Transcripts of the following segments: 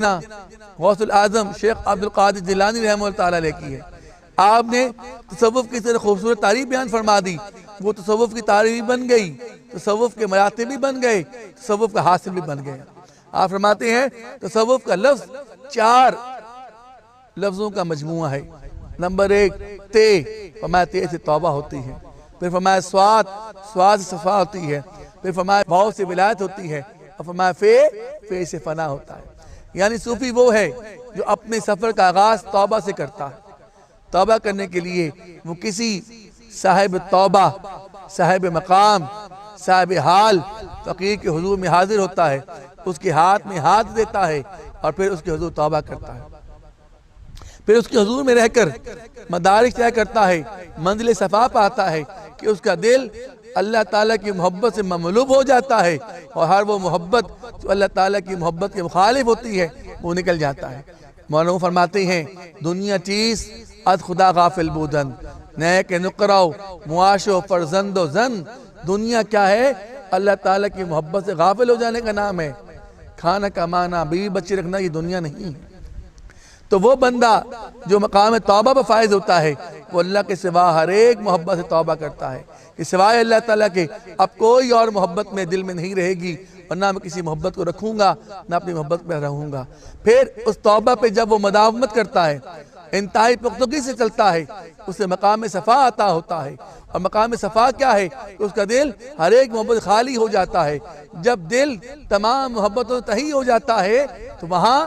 غوث الاعظم شیخ عبد القادر جیلانی رحمہ اللہ تعالیٰ علیہ کی ہے۔ آپ نے تصوف کی طرح خوبصورت تعریف بیان فرما دی، وہ تصوف کی تعریف بھی بن گئی، تصوف کے مراتب بھی بن گئے، تصوف کا حاصل بھی بن گئے۔ آپ فرماتے ہیں تصوف کا لفظ 4 لفظوں کا مجموعہ ہے۔ نمبر 1 تے، فرمایا تے سے توبہ ہوتی ہے، پھر فرمایا سواد سے صفا ہوتی ہے، پھر فرمایا بھاؤ سے ولایت ہوتی ہے، اور فرمایا فے سے فنا ہوتا ہے۔ یعنی صوفی وہ ہے جو اپنے سفر کا آغاز توبہ سے کرتا ہے۔ توبہ کرنے کے لیے وہ کسی صاحب توبہ، صاحب مقام، صاحب حال فقیر کے حضور میں حاضر ہوتا ہے، اس کے ہاتھ میں ہاتھ دیتا ہے اور پھر اس کے حضور توبہ کرتا ہے، پھر اس کے حضور میں رہ کر مدارج طے کرتا ہے، منزل صفا پاتا ہے کہ اس کا دل اللہ تعالیٰ کی محبت سے مملوء ہو جاتا ہے، اور ہر وہ محبت جو اللہ تعالیٰ کی محبت کے مخالف ہوتی ہے وہ نکل جاتا ہے۔ مولانا فرماتے ہیں دنیا چیز از خدا غافل بودن، نیک نقراؤ معاشو فرزند و زن۔ دنیا کیا ہے؟ اللہ تعالیٰ کی محبت سے غافل ہو جانے کا نام ہے۔ کھانا کمانا، بیوی بچے رکھنا یہ دنیا نہیں ہے۔ تو وہ بندہ جو مقام توبہ پر فائز ہوتا ہے وہ اللہ کے سوا ہر ایک محبت سے توبہ کرتا ہے کہ سوائے اللہ تعالیٰ کے اب کوئی اور محبت میں دل میں نہیں رہے گی، اور نہ میں کسی محبت کو رکھوں گا نہ اپنی محبت میں رہوں گا۔ پھر اس توبہ پہ جب وہ مداومت کرتا ہے، انتہائی پختگی سے چلتا ہے، اسے مقام صفا عطا ہوتا ہے۔ اور مقام صفا کیا ہے؟ اس کا دل ہر ایک محبت خالی ہو جاتا ہے۔ جب دل تمام محبتوں سے تہی ہو جاتا ہے تو وہاں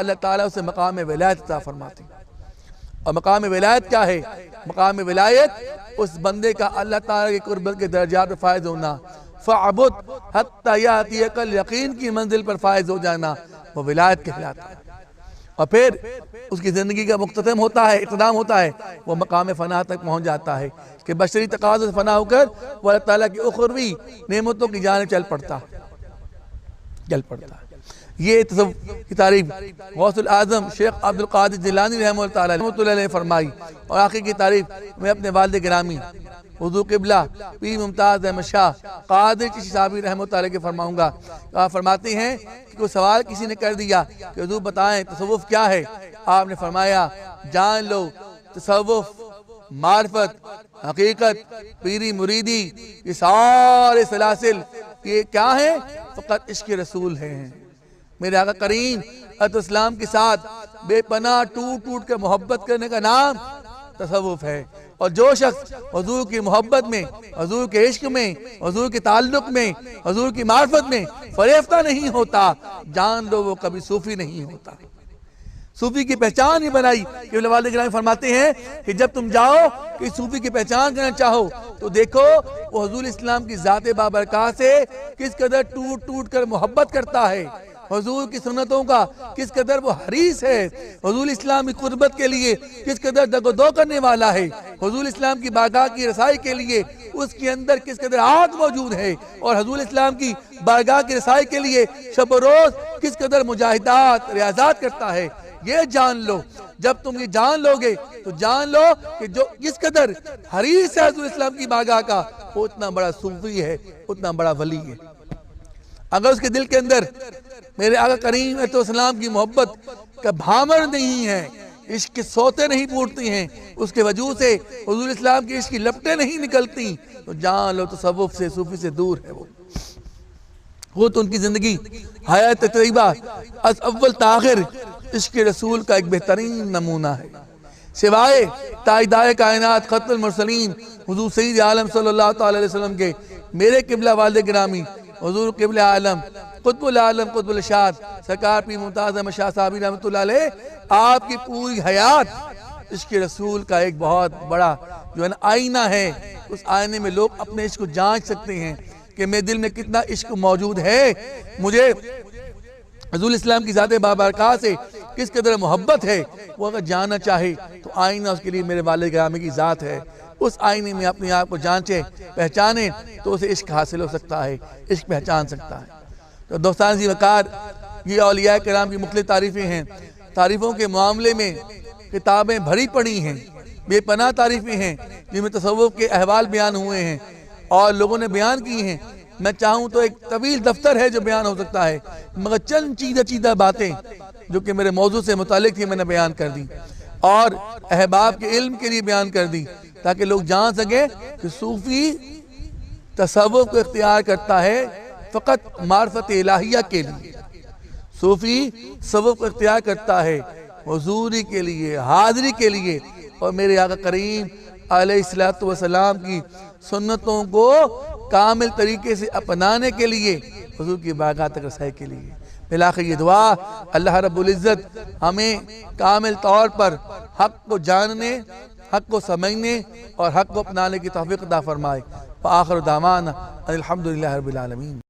اللہ تعالیٰ اسے مقام ولایت عطا فرماتے ہیں۔ اور مقام ولایت کیا ہے؟ مقام ولایت اس بندے کا اللہ تعالیٰ کی قربت کے درجات پر فائز ہونا، فَعْبُدْ حَتَّى يَأْتِيَكَ الْيَقِین کی منزل پر فائز ہو جانا، وہ ولایت کہلاتا ہے۔ اور پھر اس کی زندگی کا مختتم ہوتا ہے، اقتدام ہوتا ہے، وہ مقام فنا تک پہنچ جاتا ہے کہ بشری تقاضوں سے فنا ہو کر وہ اللہ تعالیٰ کی اخروی نعمتوں کی جانب چل پڑتا ہے۔ یہ تصوف کی تعریف غوث الاعظم شیخ عبد القادر جیلانی رحمہ اللہ علیہ فرمائی۔ اور آخر کی تعریف میں اپنے والد گرامی حضور قبلہ پیر ممتاز احمد شاہ قادر چشتی صاحبی رحمہ اللہ علیہ کے فرماؤں گا۔ آپ فرماتے ہیں کہ کوئی سوال کسی نے کر دیا کہ حضور بتائیں تصوف کیا ہے؟ آپ نے فرمایا جان لو تصوف، معرفت، حقیقت، پیری مریدی، یہ سارے سلاسل یہ کیا ہیں؟ فقط عشق رسول ہیں۔ میرے آقا کریم علیہ السلام کے ساتھ بے پناہ ٹوٹ کر محبت کرنے کا نام تصوف ہے۔ اور جو شخص حضور کی محبت میں، حضور کے عشق میں، حضور کے تعلق میں، حضور کی معرفت میں فریفتہ نہیں ہوتا، جان لو وہ کبھی صوفی نہیں ہوتا۔ صوفی کی پہچان ہی بنائی کہ والد گرامی فرماتے ہیں کہ جب تم جاؤ کہ صوفی کی پہچان کرنا چاہو تو دیکھو وہ حضور اسلام کی ذات بابرکات سے کس قدر ٹوٹ کر محبت کرتا ہے، حضور کی سنتوں کا کس قدر وہ حریص ہے، حضور اسلام کی قربت کے لیے کس قدر دگ و دو کرنے والا ہے، حضور اسلام کی بارگاہ کی رسائی کے لیے اس کے اندر کس قدر آگ موجود ہے، اور حضور اسلام کی بارگاہ کی رسائی کے لیے شب و روز کس قدر مجاہدات ریاضات کرتا ہے۔ یہ جان لو، جب تم یہ جان لو گے تو جان لو کہ جو کس قدر حریص ہے حضور اسلام کی بارگاہ کا وہ اتنا بڑا صوفی ہے، اتنا بڑا ولی ہے۔ اگر اس کے دل کے اندر میرے آقا کریم علیہ السلام کی محبت کا بھامر نہیں ہے، عشق کے سوتے نہیں پھوٹتی ہیں، اس کے وجود سے حضور اسلام کی عشق کی لپٹیں نہیں نکلتی، تو جان لو تصوف سے، صوفی سے دور ہے وہ تو ان کی زندگی حیات طیبہ از اول تاخر عشق رسول کا ایک بہترین نمونہ ہے۔ سوائے تاجدار کائنات خط المرسلین حضور سید عالم صلی اللہ تعالی علیہ وسلم کے میرے قبلہ والد گرامی حضور قبل عالم قطب العالم قطب الشاد سرکار پیر ممتاز احمد شاہ صاحبی رحمۃ اللہ علیہ، آپ کی پوری حیات عشق رسول کا ایک بہت بڑا جو ہے نا آئینہ ہے۔ اس آئینے میں لوگ اپنے عشق کو جانچ سکتے ہیں کہ میرے دل میں کتنا عشق موجود ہے، مجھے حضور اسلام کی ذات بابرکات سے کس قدر محبت ہے۔ وہ اگر جاننا چاہے تو آئینہ اس کے لیے میرے والد گرامی کی ذات ہے، اس آئینے میں اپنے آپ کو جانچے پہچانے تو اسے عشق حاصل ہو سکتا ہے، عشق پہچان سکتا ہے۔ تو دوستان عزیز وقار، یہ اولیاء کرام کی مختلف تعریفیں ہیں۔ تعریفوں کے معاملے میں کتابیں بھری پڑی ہیں، بے پناہ تعریفیں ہیں جن میں تصوف کے احوال بیان ہوئے ہیں اور لوگوں نے بیان کی ہیں۔ میں چاہوں تو ایک طویل دفتر ہے جو بیان ہو سکتا ہے، مگر چند چیدہ باتیں جو کہ میرے موضوع سے متعلق تھی میں نے بیان کر دی، اور احباب کے علم کے لیے بیان کر دی تاکہ لوگ جان سکیں کہ صوفی تصوف کو اختیار کرتا ہے فقط معرفت الہیہ کے لیے، صوفی تصوف کو اختیار کرتا ہے حضوری کے لیے، حاضری کے لیے، اور میرے آقا کریم علیہ السلام کی سنتوں کو کامل طریقے سے اپنانے کے لیے، حضور کی بارگاہ تک رسائی کے لیے۔ بلاخر یہ دعا، اللہ رب العزت ہمیں کامل طور پر حق کو جاننے، حق کو سمجھنے اور حق کو اپنانے کی توفیق عطا فرمائے۔ وآخر دعوانا الحمدللہ رب العالمین۔